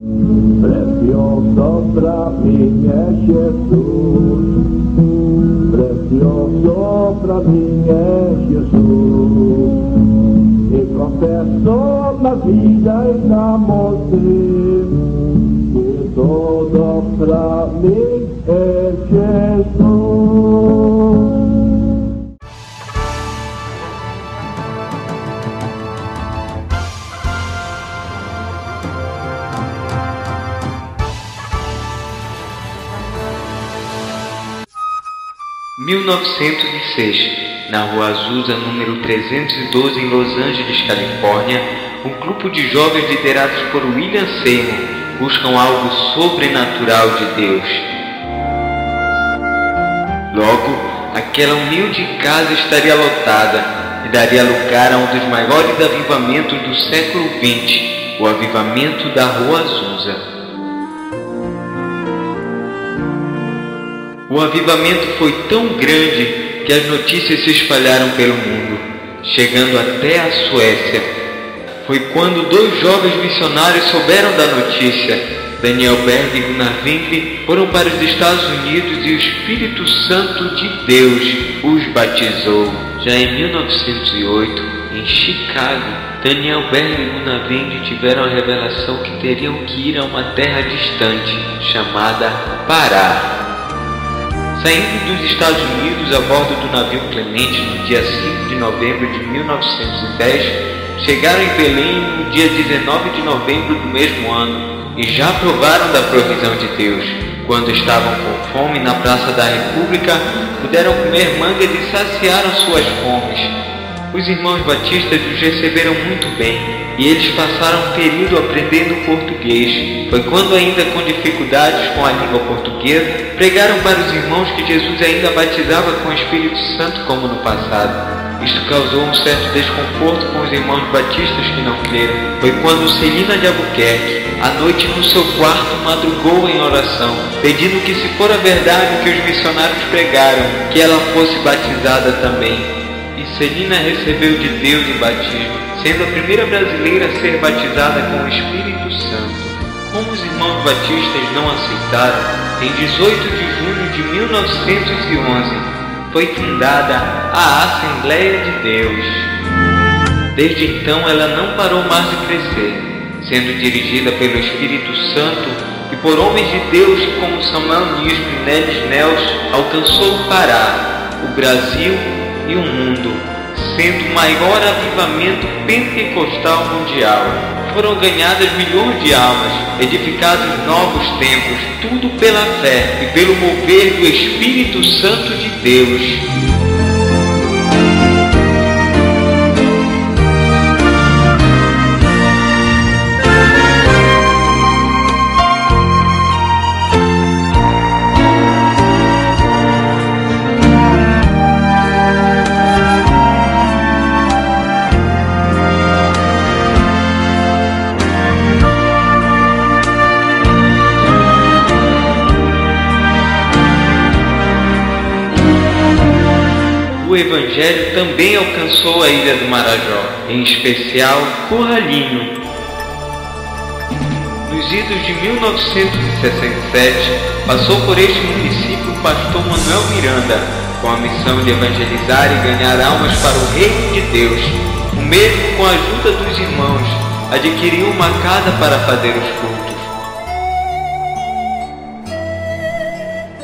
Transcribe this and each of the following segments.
Precioso pra mim é Jesus, precioso pra mim é Jesus. E confesso na vida e na morte, que tudo pra mim é Jesus. Em 1906, na Rua Azusa, número 312, em Los Angeles, Califórnia, um grupo de jovens liderados por William Seymour buscam algo sobrenatural de Deus. Logo, aquela humilde casa estaria lotada e daria lugar a um dos maiores avivamentos do século XX, o avivamento da Rua Azusa. O avivamento foi tão grande que as notícias se espalharam pelo mundo, chegando até a Suécia. Foi quando dois jovens missionários souberam da notícia. Daniel Berg e Gunnar Wingre foram para os Estados Unidos e o Espírito Santo de Deus os batizou. Já em 1908, em Chicago, Daniel Berg e Gunnar Wingre tiveram a revelação que teriam que ir a uma terra distante, chamada Pará. Saindo dos Estados Unidos a bordo do navio Clemente no dia 5 de novembro de 1910, chegaram em Belém no dia 19 de novembro do mesmo ano e já provaram da provisão de Deus. Quando estavam com fome na Praça da República, puderam comer mangas e saciaram suas fomes. Os irmãos batistas os receberam muito bem e eles passaram um período aprendendo português. Foi quando, ainda com dificuldades com a língua portuguesa, pregaram para os irmãos que Jesus ainda batizava com o Espírito Santo como no passado. Isto causou um certo desconforto com os irmãos batistas que não creram. Foi quando Celina de Albuquerque, à noite no seu quarto, madrugou em oração, pedindo que, se for a verdade o que os missionários pregaram, que ela fosse batizada também. E Celina recebeu de Deus o batismo, sendo a primeira brasileira a ser batizada com o Espírito Santo. Como os irmãos batistas não aceitaram, em 18 de junho de 1911, foi fundada a Assembleia de Deus. Desde então ela não parou mais de crescer, sendo dirigida pelo Espírito Santo e por homens de Deus como Samuel Nismo e Nelis Nelson, alcançou o Pará, o Brasil e o mundo, sendo o maior avivamento pentecostal mundial. Foram ganhadas milhões de almas, edificados novos templos, tudo pela fé e pelo mover do Espírito Santo de Deus. O Evangelho também alcançou a ilha do Marajó, em especial Curralinho. Nos idos de 1967, passou por este município o pastor Manuel Miranda, com a missão de evangelizar e ganhar almas para o reino de Deus. O mesmo, com a ajuda dos irmãos, adquiriu uma casa para fazer os cultos.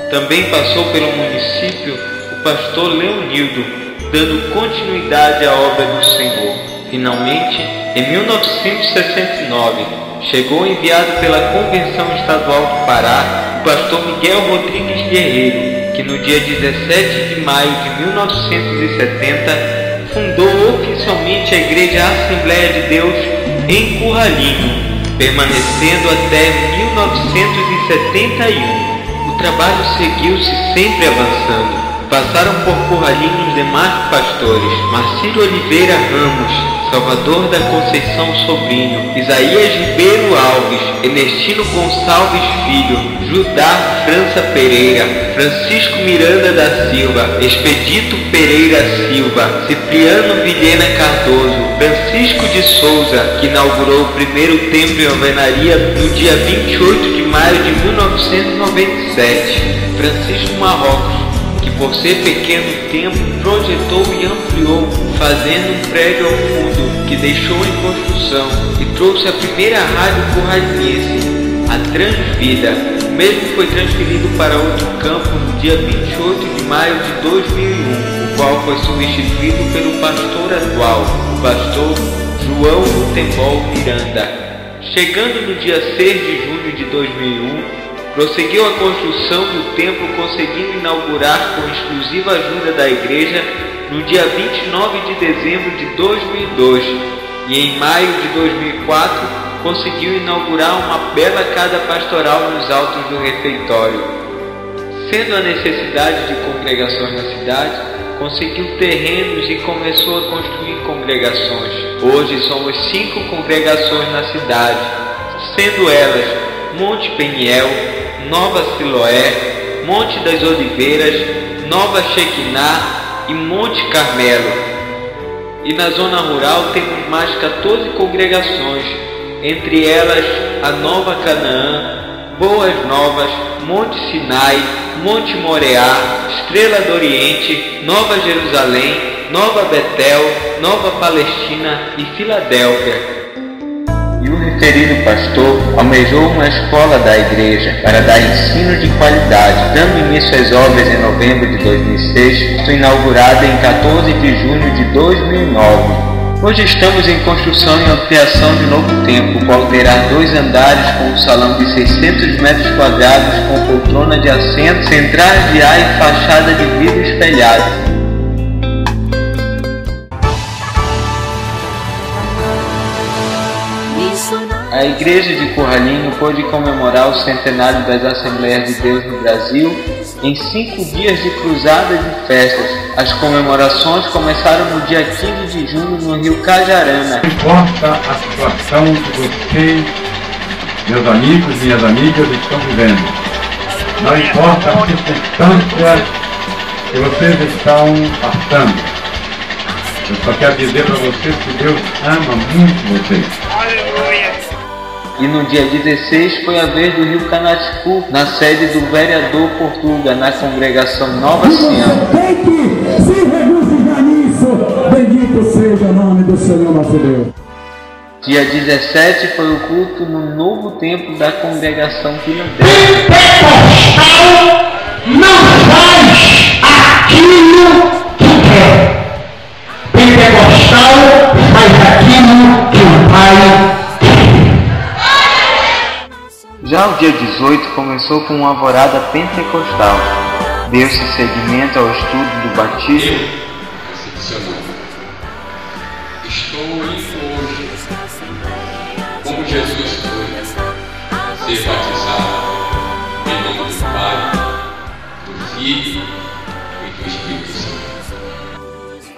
Também passou pelo município o pastor Leonildo, dando continuidade à obra do Senhor. Finalmente, em 1969, chegou enviado pela Convenção Estadual do Pará o pastor Miguel Rodrigues Guerreiro, que no dia 17 de maio de 1970 fundou oficialmente a Igreja Assembleia de Deus em Curralinho, permanecendo até 1971. O trabalho seguiu-se sempre avançando. Passaram por Curralinho os demais pastores: Marcílio Oliveira Ramos, Salvador da Conceição Sobrinho, Isaías Ribeiro Alves, Ernestino Gonçalves Filho, Judá França Pereira, Francisco Miranda da Silva, Expedito Pereira Silva, Cipriano Vilhena Cardoso, Francisco de Souza, que inaugurou o primeiro templo em alvenaria no dia 28 de maio de 1997, Francisco Marrocos, que por ser pequeno templo projetou e ampliou, fazendo um prédio ao fundo que deixou em construção e trouxe a primeira rádio curraliense, a Transvida. O mesmo foi transferido para outro campo no dia 28 de maio de 2001, o qual foi substituído pelo pastor atual, o pastor João Rutembol Miranda. Chegando no dia 6 de junho de 2001, prosseguiu a construção do templo, conseguindo inaugurar com exclusiva ajuda da igreja no dia 29 de dezembro de 2002 e em maio de 2004 conseguiu inaugurar uma bela casa pastoral nos altos do refeitório. Sendo a necessidade de congregações na cidade, conseguiu terrenos e começou a construir congregações. Hoje somos 5 congregações na cidade, sendo elas Monte Peniel, Nova Siloé, Monte das Oliveiras, Nova Shekinah e Monte Carmelo. E na zona rural temos mais 14 congregações, entre elas a Nova Canaã, Boas Novas, Monte Sinai, Monte Moreá, Estrela do Oriente, Nova Jerusalém, Nova Betel, Nova Palestina e Filadélfia. E o referido pastor almejou uma escola da igreja para dar ensino de qualidade, dando início às obras em novembro de 2006, inaugurada em 14 de junho de 2009. Hoje estamos em construção e ampliação de novo templo, o qual terá 2 andares com um salão de 600 metros quadrados com poltrona de assento, centrais de ar e fachada de vidro espelhado. A Igreja de Curralinho pôde comemorar o centenário das Assembleias de Deus no Brasil em 5 dias de cruzadas e festas. As comemorações começaram no dia 15 de junho no Rio Cajarana. Não importa a situação que vocês, meus amigos e minhas amigas, estão vivendo. Não importa as circunstâncias que vocês estão passando. Eu só quero dizer para vocês que Deus ama muito vocês. E no dia 16 foi a vez do Rio Canaticu, na sede do vereador Portuga, na congregação Nova Sião. Tem que se regozijar nisso. Bendito seja o nome do Senhor nosso Deus. Dia 17 foi o culto no novo templo da congregação Filadélfia. Pentecostal não faz aquilo que quer. Pentecostal faz aquilo que o Pai. Já o dia 18 começou com uma alvorada pentecostal. Deu-se seguimento ao estudo do batismo. Estou indo hoje, como Jesus foi, ser batizado em nome do Pai, do Filho e do Espírito Santo.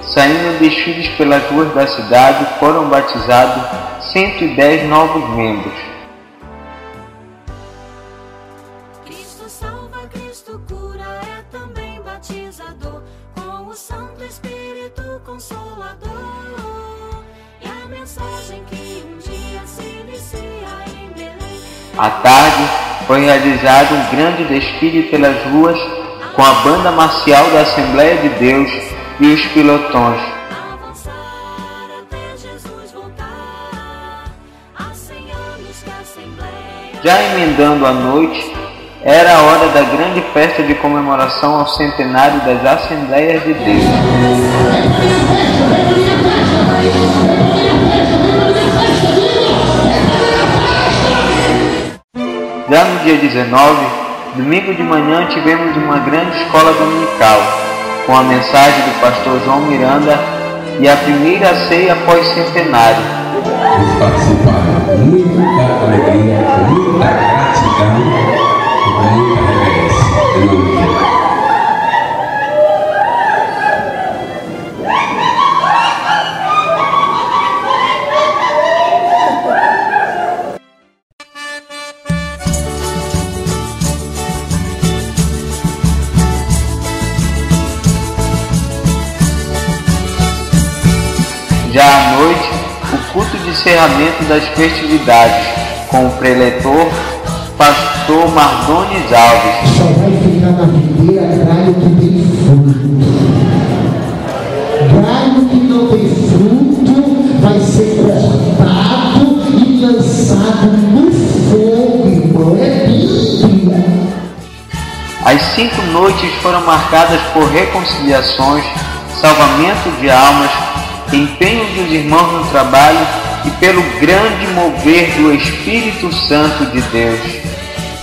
Saindo desfiles pelas ruas da cidade, foram batizados 110 novos membros. Cristo salva, Cristo cura, é também batizador, com o Santo Espírito Consolador. E a mensagem que um dia se inicia em Belém. À tarde, foi realizado um grande desfile pelas ruas com a banda marcial da Assembleia de Deus e os pilotões. Avançar até Jesus voltar, há 100 anos que a Assembleia. Já emendando a noite, era a hora da grande festa de comemoração ao centenário das Assembleias de Deus. Já no dia 19, domingo de manhã, tivemos uma grande escola dominical, com a mensagem do pastor João Miranda e a primeira ceia pós-centenário. Eles participaram com muita alegria, com muita gratidão e com muita reverência. Em nome de Deus. Já à noite, o culto de encerramento das festividades, com o preletor, pastor Mardones Alves. Só vai ficar na videira galho que tem fruto. Galho que não tem fruto vai ser cortado e lançado no fogo, irmão. É Bíblia. As 5 noites foram marcadas por reconciliações, salvamento de almas, empenho dos irmãos no trabalho e pelo grande mover do Espírito Santo de Deus.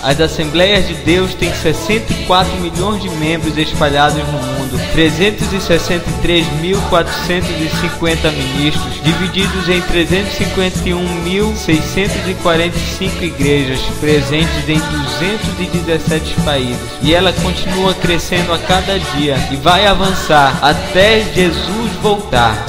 As Assembleias de Deus têm 64 milhões de membros espalhados no mundo, 363.450 ministros, divididos em 351.645 igrejas, presentes em 217 países. E ela continua crescendo a cada dia e vai avançar até Jesus voltar.